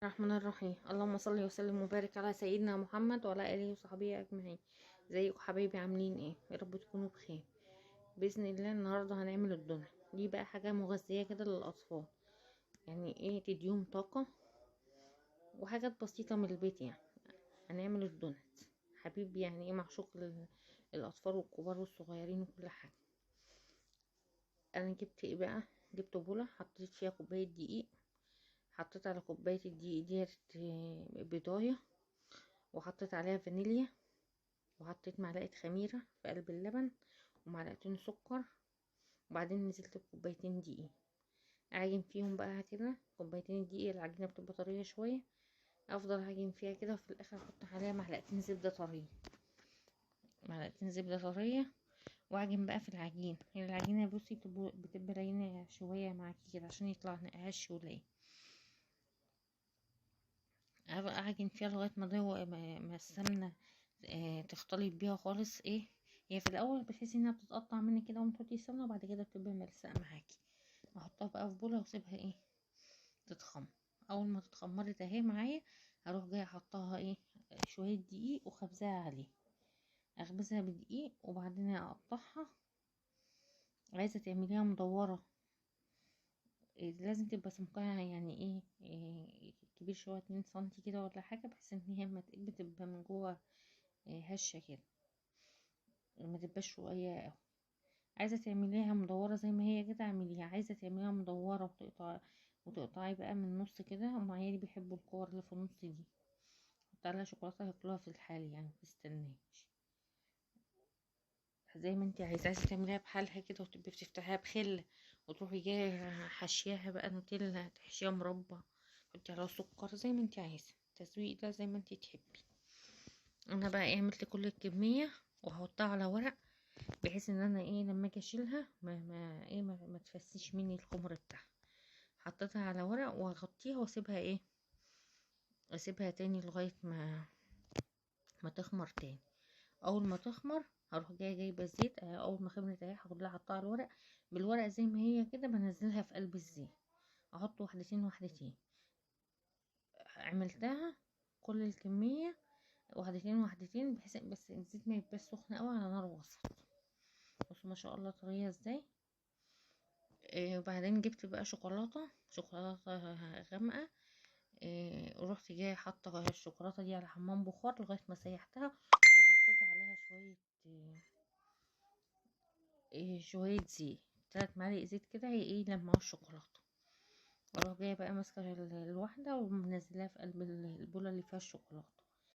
الرحمن الرحيم. اللهم صل وسلم وبارك على سيدنا محمد وعلى اله وصحبه اجمعين. ازيكم حبايبي؟ عاملين ايه؟ يا رب تكونوا بخير. باذن الله النهارده هنعمل الدونة دي بقى حاجه مغذيه كده للاطفال، يعني ايه، تديهم طاقه وحاجات بسيطه من البيت يعني. هنعمل الدونات حبيبي، يعني ايه، معشوق الاطفال والكبار والصغيرين وكل حاجه. انا جبت ايه بقى؟ جبت بوله، حطيت فيها كوبايه دقيق، حطيت على كوبايه الدقيق ديت بيضايه، وحطيت عليها فانيليا، وحطيت معلقه خميره في قلب اللبن ومعلقتين سكر، وبعدين نزلت بكوبايتين دقيق. اعجن فيهم بقى كده كوبايتين الدقيق، العجينه بتبقى طريه شويه، افضل اعجن فيها كده، وفي الاخر احط عليها معلقتين زبده طريه، معلقتين زبده طريه. واعجن بقى في العجين. هي العجينه بصي بتبقى لينه شويه معاكي كده عشان يطلع هش ولاي. اعجن فيها لغايه ما السمنه تختلط بيها خالص. ايه، هي في الاول بتحسي انها بتتقطع منك كده وانت تحطي السمنه، وبعد كده بتبقى ملسقه معاكي. احطها بقى في بوله واسيبها ايه، تتخمر. اول ما تتخمرت اهي معايا، هروح جايه احطها ايه، شويه دقيق وخبزها عليه. اخبزها بدقيق وبعدين اقطعها. عايزه تعمليها مدوره، لازم تبقى سمكها يعني إيه كبير شويه 2 سنتي كده ولا حاجه، بحيث ان هي بتبقى من جوه هشه كده، ما تبقاش رقيقه قوي. عايزه تعمليها مدوره زي ما هي كده اعمليها، عايزه تعمليها مدوره وتقطعي بقى من النص كده. هم عيالي بيحبوا الكور اللي في النص دي، حط عليها شوكولاته ياكلوها في الحال يعني، متستناش زي ما انت عايزه تعمليها بحالها كده، وتبقي بتفتحيها بخل، وتروحي جايه حشياها بقى نوتيلا، تحشيها مربى، تحطي عليها سكر زي ما انت عايزه، التسويق ده زي ما انت تحبي. انا بقى عملت كل الكميه وهحطها على ورق، بحيث ان انا ايه لما اجي اشيلها ما تفسيش مني الخمر بتاعها. حطيتها على ورق واغطيها واسيبها اسيبها تاني لغايه ما تخمر تاني. اول ما تخمر هروح جايبه الزيت. اول ما خمرت اهي هاخد لها احطها على الورق، بالورق زي ما هي كده بنزلها في قلب الزيت، احط واحدتين واحدتين. عملتها كل الكميه واحدتين واحدتين، بحيث بس الزيت ما يبقاش سخن قوي، على نار وسط. بصوا ما شاء الله طريه ازاي. وبعدين جبت بقى شوكولاته غامقه. ورحت جايه حاطه الشوكولاته دي على حمام بخار لغايه ما سيحتها، وحطيت عليها شويه زيت، 3 معالق زيت كده، هي ايه لما الشوكولاته. واروح جايه بقى ماسكه الواحده ومنزلاها في قلب البوله اللي فيها الشوكولاته.